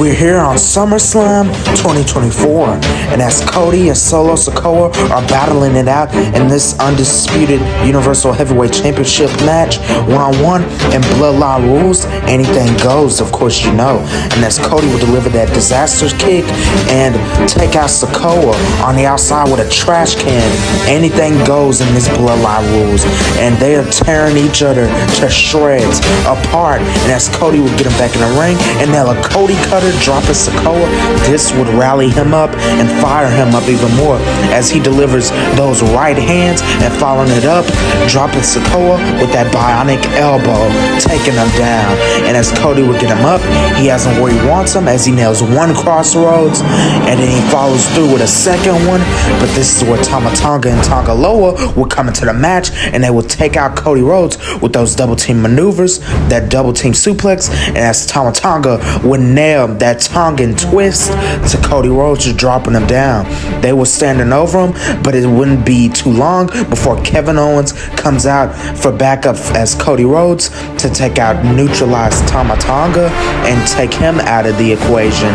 We're here on SummerSlam 2024, and as Cody and Solo Sakoa are battling it out in this undisputed Universal Heavyweight Championship match, one-on-one, and Bloodline rules, anything goes, of course you know. And as Cody will deliver that disaster kick and take out Sakoa on the outside with a trash can, anything goes in this Bloodline rules, and they are tearing each other to shreds apart. And as Cody will get him back in the ring, and now a Cody cutter dropping Sakoa, this would rally him up and fire him up even more as he delivers those right hands and following it up, dropping Sakoa with that bionic elbow, taking him down. And as Cody would get him up, he has him where he wants him as he nails one crossroads, and then he follows through with a second one. But this is where Tama Tonga and Tonga Loa will come into the match, and they will take out Cody Rhodes with those double team maneuvers, that double team suplex, and as Tama Tonga would nail that Tongan twist to Cody Rhodes, just dropping him down. They were standing over him, but it wouldn't be too long before Kevin Owens comes out for backup as Cody Rhodes to take out, neutralize Tama Tonga and take him out of the equation,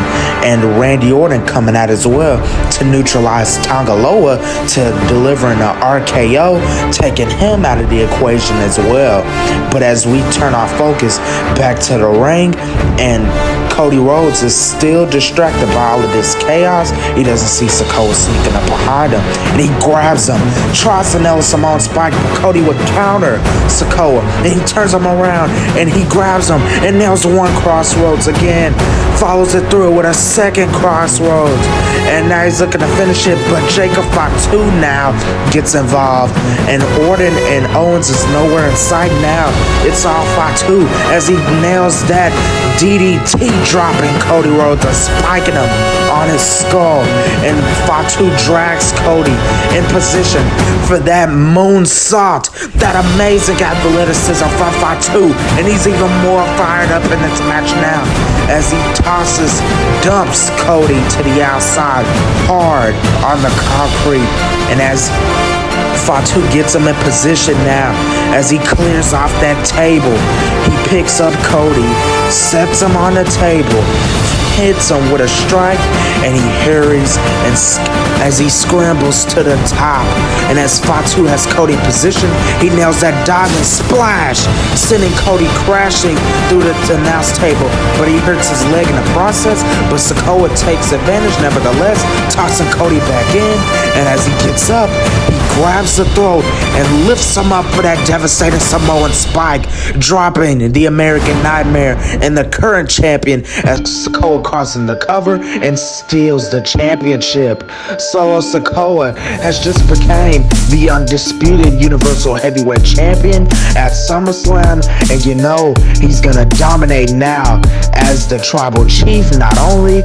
and Randy Orton coming out as well to neutralize Tonga Loa to delivering an RKO, taking him out of the equation as well. But as we turn our focus back to the ring, and Cody Rhodes is still distracted by all of this chaos, he doesn't see Sakoa sneaking up behind him, and he grabs him, tries to nail Simone Spike, but Cody would counter Sakoa, and he turns him around, and he grabs him, and nails one crossroads again, follows it through with a second crossroads, and now he's looking to finish it, but Jacob Fatu now gets involved, and Orton and Owens is nowhere in sight now. It's all Fatu as he nails that DDT, dropping Cody Rhodes and spiking him on his skull, and Fatu drags Cody in position for that moonsault, that amazing athleticism from Fatu, and he's even more fired up in this match now as he dumps Cody to the outside hard on the concrete, and as Fatu gets him in position now as he clears off that table, he picks up Cody, sets him on the table, hits him with a strike, and he hurries and as he scrambles to the top. And as Fatu has Cody positioned, he nails that diving splash, sending Cody crashing through the announce table, but he hurts his leg in the process. But Sakoa takes advantage nevertheless, tossing Cody back in, and as he gets up, he grabs the throat and lifts him up for that devastating Samoan spike, dropping the American Nightmare and the current champion as Sakoa crossing the cover and steals the championship. Solo Sakoa has just became the undisputed Universal Heavyweight Champion at SummerSlam, and you know he's gonna dominate now as the Tribal Chief, not only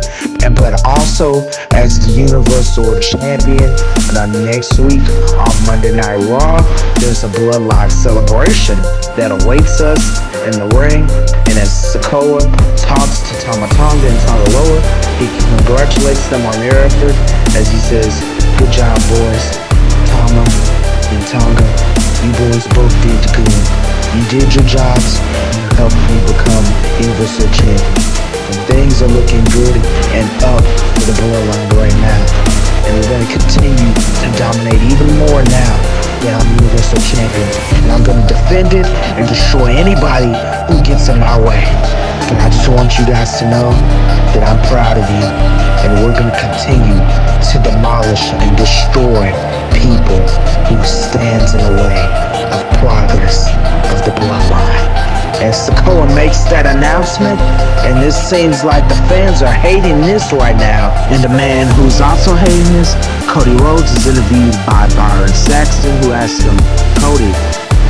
but also as the Universal Champion. And next week on Monday Night Raw, there's a Bloodline celebration that awaits us in the ring, and as Sakoa talks to Tama Tonga and Tonga Loa, he congratulates them on their effort as he says, "Good job, boys. Tama and Tonga, you boys both did good. You did your jobs. You helped me become Universal Champion. And things are looking good and up for the Bloodline right now. And we're going to continue to dominate even more now that I'm Universal Champion. And I'm going to defend it and destroy anybody who gets in my way. And I just want you guys to know that I'm proud of you. And we're going to continue to demolish and destroy people who stands in the way of progress of the Bloodline." And Sakoa makes that announcement, and this seems like the fans are hating this right now. And the man who's also hating this, Cody Rhodes, is interviewed by Byron Saxton, who asked him, "Cody,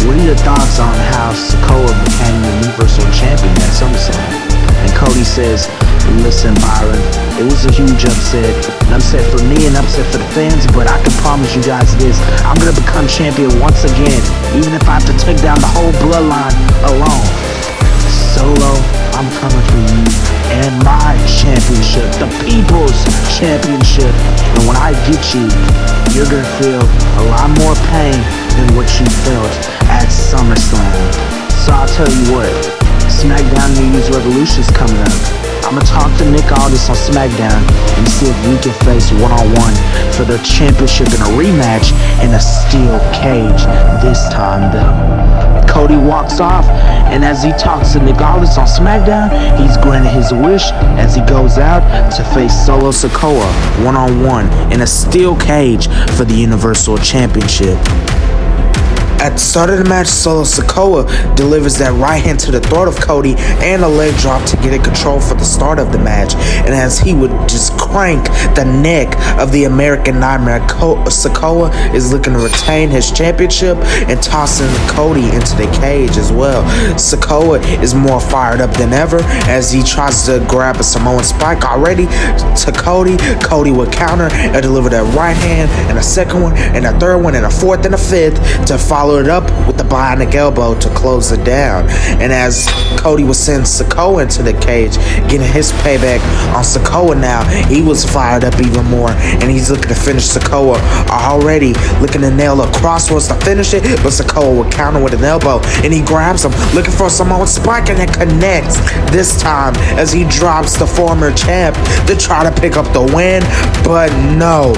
what are your thoughts on how Sakoa became the Universal Champion at SummerSlam?" And Cody says, "Listen, Byron, it was a huge upset. An upset for me and upset for the fans, but I can promise you guys this. I'm going to become champion once again, even if I have to take down the whole Bloodline alone. Solo, I'm coming for you and my championship, the People's Championship. And when I get you, you're going to feel a lot more pain than what you felt at SummerSlam. So I'll tell you what, SmackDown New Year's Revolution is coming up. I'ma talk to Nick Aldis on SmackDown and see if we can face one-on-one for the championship in a rematch in a steel cage. This time, though, Cody walks off, and as he talks to Nick Aldis on SmackDown, he's granted his wish as he goes out to face Solo Sakoa one-on-one in a steel cage for the Universal Championship. At the start of the match, Solo Sakoa delivers that right hand to the throat of Cody and a leg drop to get in control for the start of the match. And as he would just crank the neck of the American Nightmare, Sakoa is looking to retain his championship and tossing Cody into the cage as well. Sakoa is more fired up than ever as he tries to grab a Samoan spike already to Cody. Cody would counter and deliver that right hand and a second one and a third one and a fourth and a fifth to follow it up with the bionic elbow to close it down. And as Cody was sending Sakoa into the cage, getting his payback on Sakoa now, he was fired up even more, and he's looking to finish Sakoa already, looking to nail a crossroads to finish it, but Sakoa would counter with an elbow, and he grabs him, looking for a Samoan spike, and it connects this time as he drops the former champ to try to pick up the win, but no.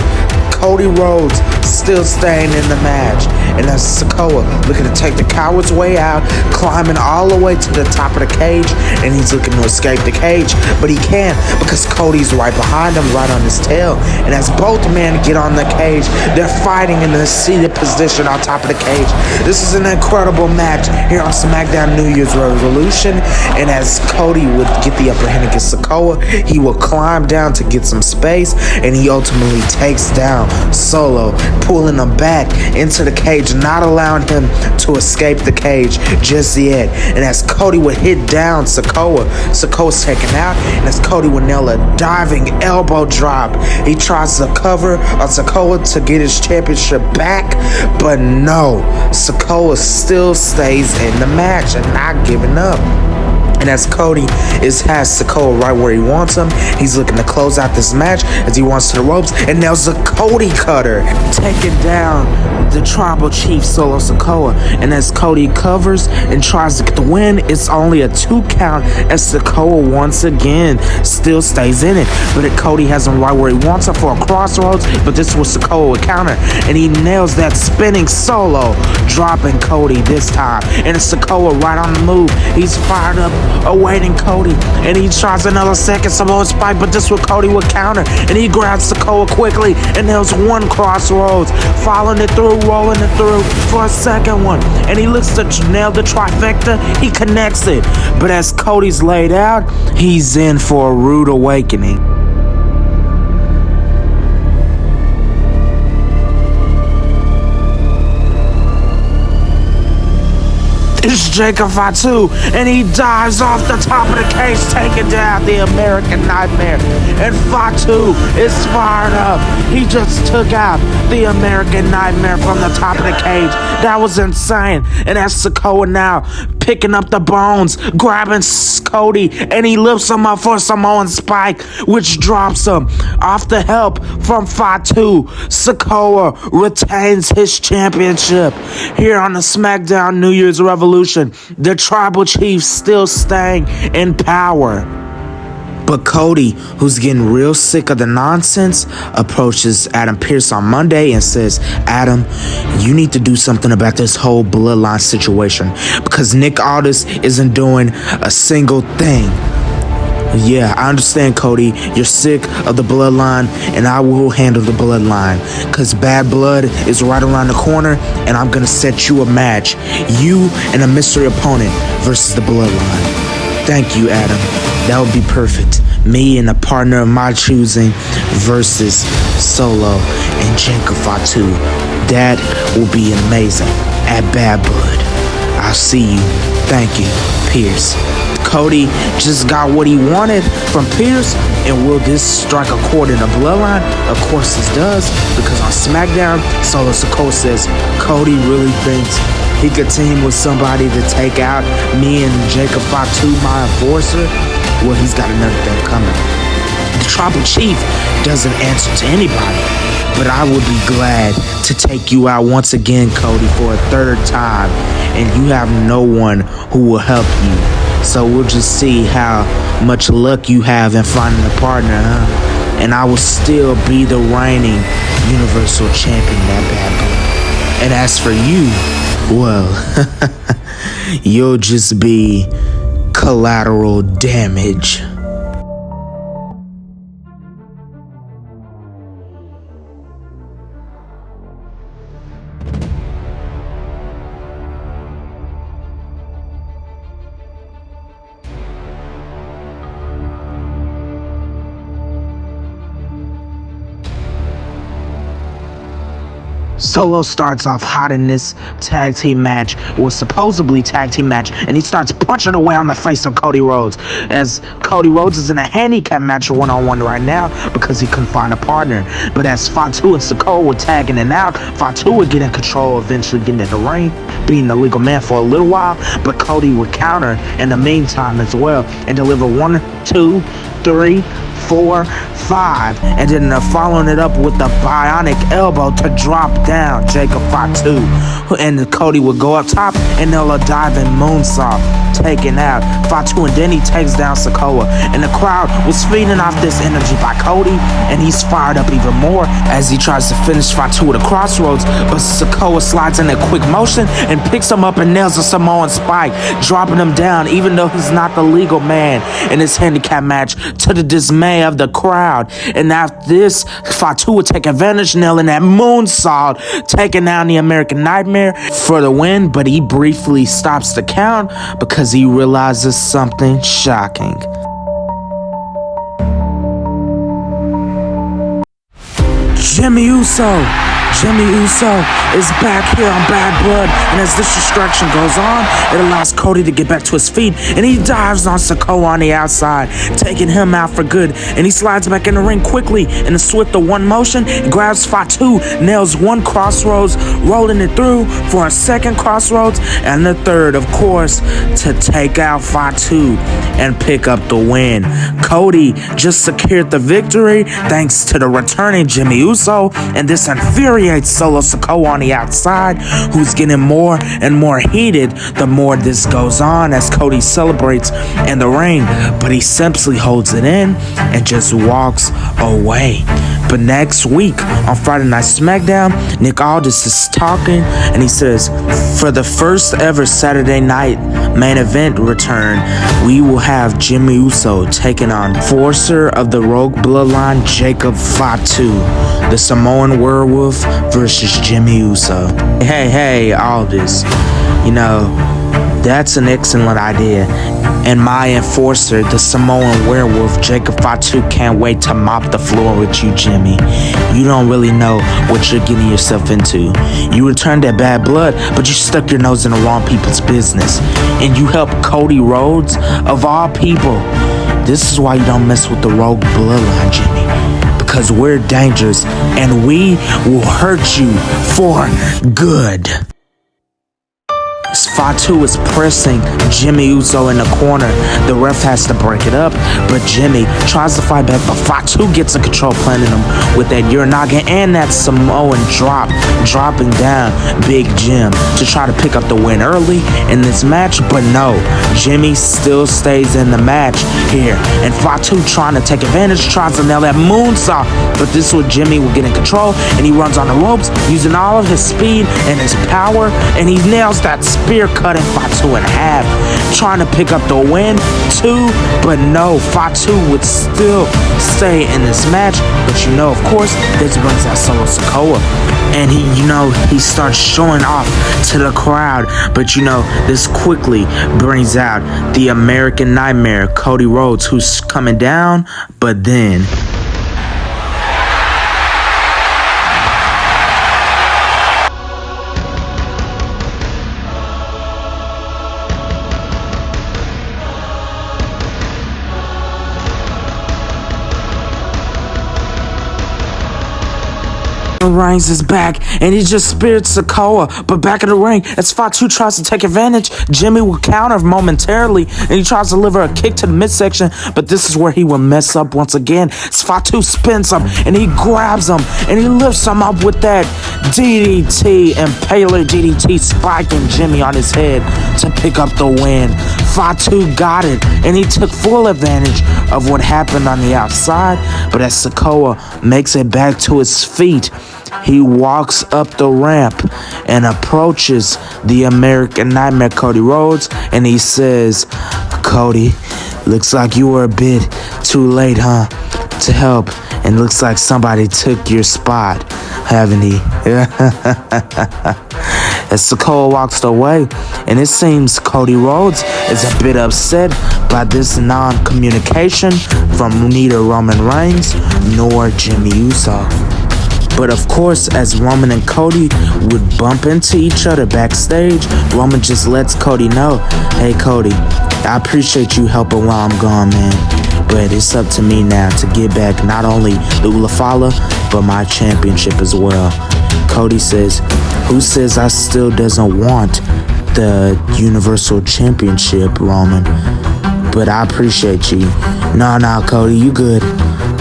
Cody Rhodes still staying in the match, and that's Sakoa looking to take the coward's way out, climbing all the way to the top of the cage, and he's looking to escape the cage, but he can't because Cody's right behind him, right on his tail. And as both men get on the cage, they're fighting in a seated position on top of the cage. This is an incredible match here on SmackDown New Year's Revolution, and as Cody would get the upper hand against Sakoa, he will climb down to get some space, and he ultimately takes down Solo, pulling him back into the cage, not allowing him to escape the cage just yet. And as Cody would hit down Sakoa's taken out, and as Cody would nail a diving elbow drop, he tries to cover on Sakoa to get his championship back, but no, Sakoa still stays in the match and not giving up. And as Cody has Sakoa right where he wants him, he's looking to close out this match as he wants to the ropes and nails a Cody cutter, taking down the tribal chief Solo Sakoa. And as Cody covers and tries to get the win, it's only a 2 count as Sakoa once again still stays in it. But Cody has him right where he wants him for a crossroads, but this was Sakoa with counter, and he nails that spinning Solo, dropping Cody this time. And it's Sakoa right on the move. He's fired up, awaiting Cody, and he tries another second Samoan spike, but this with Cody would counter, and he grabs Sakoa quickly and nails one crossroads, following it through, rolling it through for a second one, and he looks to nail the trifecta. He connects it, but as Cody's laid out, he's in for a rude awakening. It's Jacob Fatu, and he dives off the top of the cage, taking down the American Nightmare. And Fatu is fired up. He just took out the American Nightmare from the top of the cage. That was insane. And that's Sakoa now picking up the bones, grabbing Cody, and he lifts him up for a Samoan spike, which drops him off the help from Fatu. Sakoa retains his championship here on the SmackDown New Year's Revolution. The tribal chief still staying in power. But Cody, who's getting real sick of the nonsense, approaches Adam Pearce on Monday and says, Adam, you need to do something about this whole bloodline situation because Nick Aldis isn't doing a single thing. Yeah, I understand, Cody. You're sick of the bloodline, and I will handle the bloodline because Bad Blood is right around the corner, and I'm going to set you a match. You and a mystery opponent versus the bloodline. Thank you, Adam. That would be perfect. Me and a partner of my choosing versus Solo and Jacob Fatu. That will be amazing at Bad Blood. I'll see you. Thank you, Pearce. Cody just got what he wanted from Pearce, and will this strike a chord in the bloodline? Of course this does, because on SmackDown, Solo Sakoa says Cody really thinks he could team with somebody to take out me and Jacob Fatu, my enforcer. Well, he's got another thing coming. The tribal chief doesn't answer to anybody, but I would be glad to take you out once again, Cody, for a third time, and you have no one who will help you. So we'll just see how much luck you have in finding a partner, huh? And I will still be the reigning Universal Champion, that bad boy. And as for you, well, you'll just be collateral damage. Solo starts off hot in this tag team match, or supposedly tag team match, and he starts punching away on the face of Cody Rhodes, as Cody Rhodes is in a handicap match one-on-one right now because he couldn't find a partner. But as Fatu and Sakoa were tagging it out, Fatu would get in control, eventually getting in the ring, being the legal man for a little while, but Cody would counter in the meantime as well and deliver 1, 2, 3, 4, 5, and then following it up with the bionic elbow to drop down Jacob Fatu, and Cody would go up top and they'll dive in moonsault, taking out Fatu, and then he takes down Sakoa, and the crowd was feeding off this energy by Cody, and he's fired up even more as he tries to finish Fatu at a crossroads, but Sakoa slides in a quick motion and picks him up and nails a Samoan spike, dropping him down even though he's not the legal man in this handicap match, to the dismay of the crowd. And after this, Fatu would take advantage, nailing that moonsault, taking down the American Nightmare for the win, but he briefly stops the count because he realizes something shocking. Jimmy Uso is back here on Bad Blood, and as this distraction goes on, it allows Cody to get back to his feet, and he dives on Sakoa on the outside, taking him out for good, and he slides back in the ring quickly in a swift of one motion, grabs Fatu, nails one crossroads, rolling it through for a second crossroads, and the third, of course, to take out Fatu and pick up the win. Cody just secured the victory thanks to the returning Jimmy Uso, and this infuriates Solo Sakoa on the outside, who's getting more and more heated the more this goes on as Cody celebrates in the ring, but he simply holds it in and just walks away. But next week on Friday Night SmackDown, Nick Aldis is talking, and he says, for the first ever Saturday night main event return, we will have Jimmy Uso taking on Enforcer of the Rogue Bloodline, Jacob Fatu, the Samoan Werewolf versus Jimmy Uso. Hey, Aldis, that's an excellent idea. And my enforcer, the Samoan Werewolf, Jacob Fatu, can't wait to mop the floor with you, Jimmy. You don't really know what you're getting yourself into. You returned that Bad Blood, but you stuck your nose in the wrong people's business. And you helped Cody Rhodes, of all people. This is why you don't mess with the Rogue Bloodline, Jimmy. Because we're dangerous, and we will hurt you for good. Fatu is pressing Jimmy Uso in the corner. The ref has to break it up, but Jimmy tries to fight back, but Fatu gets a control, planting him with that Uranage and that Samoan drop, dropping down Big Jim to try to pick up the win early in this match, but no, Jimmy still stays in the match here, and Fatu trying to take advantage, tries to nail that moonsault, but this is where Jimmy will get in control, and he runs on the ropes using all of his speed and his power, and he nails that spear, cutting Fatu in half, trying to pick up the win too, but no, Fatu would still stay in this match. But of course, this brings out Solo Sakoa, and he starts showing off to the crowd, but this quickly brings out the American Nightmare, Cody Rhodes, who's coming down, but then Reigns is back, and he just speared Sakoa, but back in the ring, as Fatu tries to take advantage, Jimmy will counter momentarily, and he tries to deliver a kick to the midsection, but this is where he will mess up once again. As Fatu spins him, and he grabs him, and he lifts him up with that DDT, Impaler DDT, spiking Jimmy on his head to pick up the win. Fatu got it, and he took full advantage of what happened on the outside. But as Sakoa makes it back to his feet, he walks up the ramp and approaches the American Nightmare Cody Rhodes, and he says, "Cody, looks like you were a bit too late, huh, to help, and looks like somebody took your spot, haven't he?" As Sakoa walks away, and it seems Cody Rhodes is a bit upset by this non-communication from neither Roman Reigns nor Jimmy Uso. But of course, as Roman and Cody would bump into each other backstage, Roman just lets Cody know, "Hey Cody, I appreciate you helping while I'm gone, man. But it's up to me now to get back not only the Ulafala, but my championship as well." Cody says, "Who says I still doesn't want the Universal Championship, Roman? But I appreciate you." No, Cody, you good.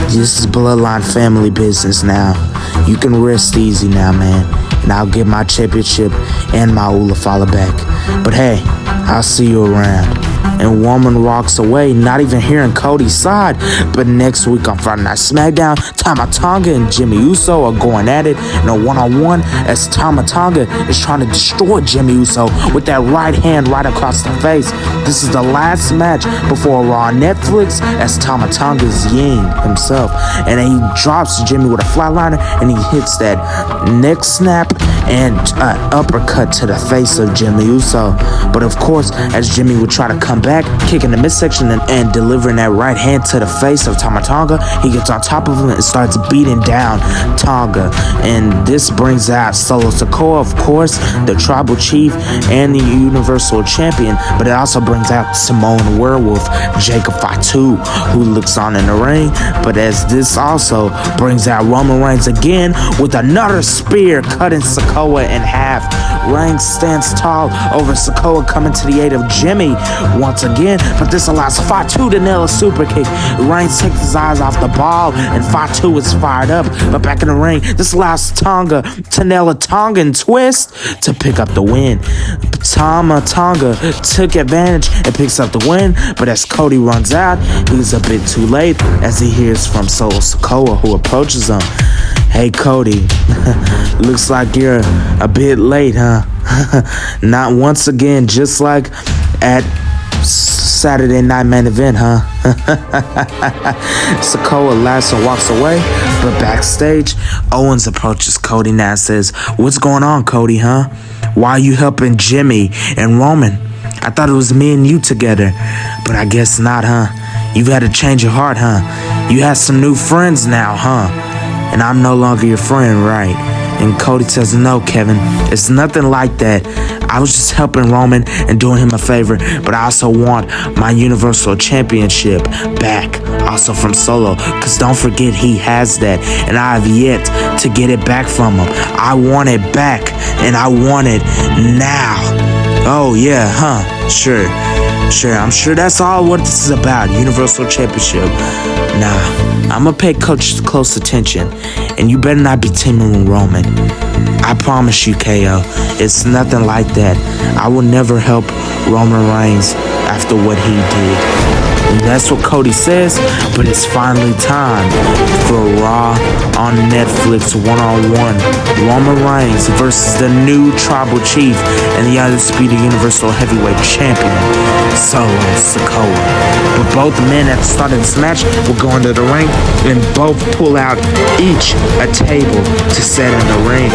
This is bloodline family business now. You can rest easy now, man. And I'll get my championship and my Ulafala back. But hey, I'll see you around. And Roman walks away, not even hearing Cody's side. But next week on Friday Night SmackDown, Tama Tonga and Jimmy Uso are going at it in a one-on-one as Tama Tonga is trying to destroy Jimmy Uso with that right hand right across the face. This is the last match before Raw on Netflix as Tama Tonga is Ying himself. And then he drops Jimmy with a flatliner and he hits that neck snap and uppercut to the face of Jimmy Uso. But of course, as Jimmy would try to come back, kicking the midsection and delivering that right hand to the face of Tama Tonga, he gets on top of him and starts beating down Tonga. And this brings out Solo Sakoa, of course, the Tribal Chief and the Universal Champion. But it also brings out Samoan Werewolf, Jacob Fatu, who looks on in the ring. But as this also brings out Roman Reigns again with another spear cutting Sakoa in half. Reigns stands tall over Sakoa coming to the aid of Jimmy once again, but this allows Fatu to nail a super kick. Reigns takes his eyes off the ball and Fatu is fired up, but back in the ring, this allows Tonga to nail a Tongan twist to pick up the win. Tama Tonga took advantage and picks up the win, but as Cody runs out, he's a bit too late as he hears from Solo Sakoa, who approaches him. "Hey Cody, looks like you're a bit late, huh? Not once again, just like at Saturday Night Main Event, huh?" Sakoa laughs and walks away, but backstage, Owens approaches Cody now and says, "What's going on, Cody, huh? Why are you helping Jimmy and Roman? I thought it was me and you together, but I guess not, huh? You've had a change of heart, huh? You have some new friends now, huh? And I'm no longer your friend, right?" And Cody says, "No, Kevin, it's nothing like that. I was just helping Roman and doing him a favor, but I also want my Universal Championship back, also from Solo, because don't forget he has that, and I have yet to get it back from him. I want it back, and I want it now." "Oh, yeah, huh? Sure, I'm sure that's all what this is about, Universal Championship. Nah, I'ma pay Coach close attention, and you better not be teaming with Roman. I promise you, KO, it's nothing like that. I will never help Roman Reigns after what he did." And that's what Cody says, but it's finally time for Raw on Netflix one-on-one. Roman Reigns versus the new Tribal Chief and the undisputed Universal Heavyweight Champion, Solo Sakoa. But both men at the start of this match will go into the ring and both pull out each a table to set in the ring.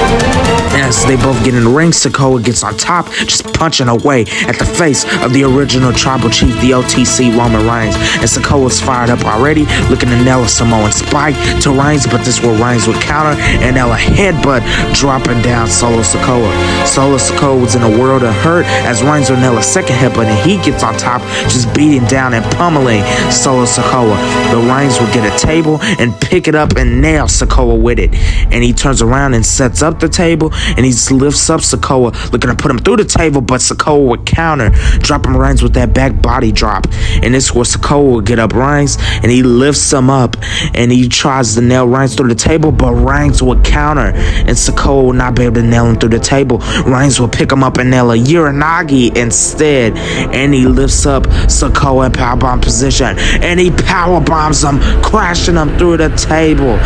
As they both get in the ring, Sakoa gets on top, just punching away at the face of the original Tribal Chief, the OTC Roman Reigns. And Sakoa's fired up already, looking to nail a Samoan spike to Reigns, but this will Reigns would counter and nail a headbutt, dropping down Solo Sakoa. Solo Sakoa was in a world of hurt as Reigns will nail a second headbutt, and he gets on top, just beating down and pummeling Solo Sakoa. But Reigns will get a table and pick it up and nail Sakoa with it. And he turns around and sets up the table, and he lifts up Sakoa, looking to put him through the table, but Sakoa would counter, dropping Reigns with that back body drop. And this was Sakoa will get up Reigns, and he lifts him up, and he tries to nail Reigns through the table, but Reigns will counter, and Sakoa will not be able to nail him through the table. Reigns will pick him up and nail a Uranagi instead, and he lifts up Sakoa in powerbomb position, and he powerbombs him, crashing him through the table.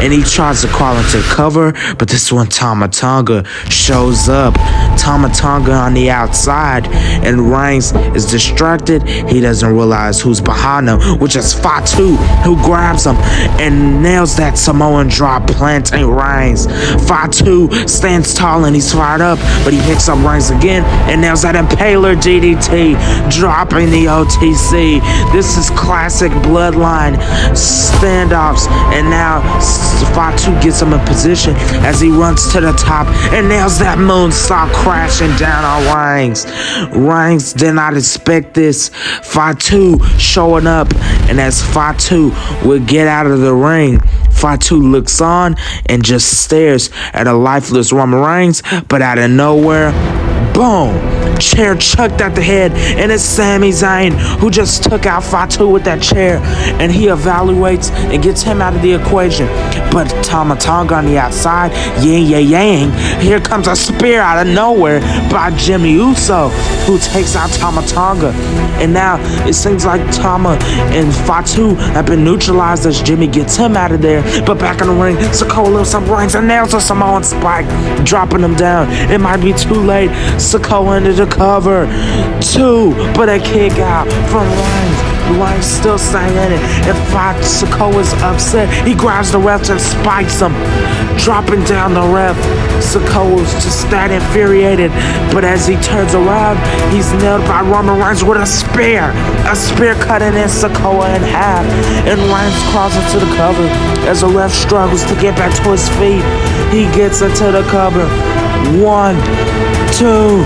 And he tries to crawl into the cover, but this one Tama Tonga shows up. Tama Tonga on the outside, and Reigns is distracted. He doesn't realize who's behind him, which is Fatu, who grabs him and nails that Samoan drop, planting Reigns. Fatu stands tall and he's fired up, but he picks up Reigns again and nails that Impaler DDT, dropping the OTC. This is classic bloodline standoffs, and now Fatu gets him in position as he runs to the top and nails that moonsault, crashing down on Reigns. Reigns did not expect this. Fatu showing up, and as Fatu would get out of the ring, Fatu looks on and just stares at a lifeless Roman Reigns, but out of nowhere, boom! Chair chucked at the head, and it's Sami Zayn who just took out Fatu with that chair, and he evaluates and gets him out of the equation. But Tama Tonga on the outside, yang, here comes a spear out of nowhere by Jimmy Uso, who takes out Tama Tonga. And now it seems like Tama and Fatu have been neutralized as Jimmy gets him out of there. But back in the ring, Sakoa lifts up Reigns and nails a Samoan spike, dropping him down. It might be too late. Sakoa into the cover. 2, but a kick out from Reigns. Reigns still staying in it. If Sakoa's upset, he grabs the ref and spikes him, dropping down the ref. Sakoa's just that infuriated, but as he turns around, he's nailed by Roman Reigns with a spear. A spear cutting in Sakoa in half, and Reigns crawls into the cover as the ref struggles to get back to his feet. He gets into the cover. 1, 2.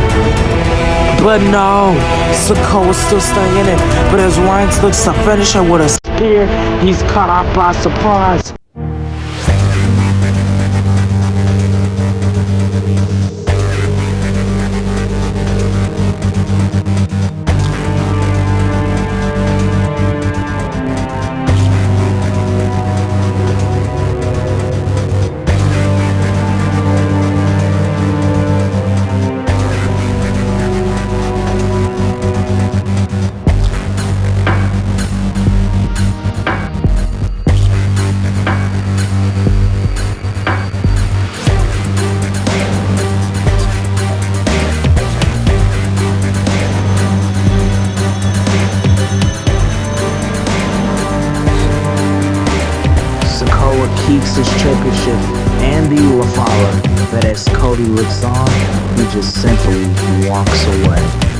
But no, Sakoa's still staying in it. But as Reigns looks to finish it with a spear, he's caught off by surprise. Keeps his championship and the Ula follower, but as Cody looks on, he just simply walks away.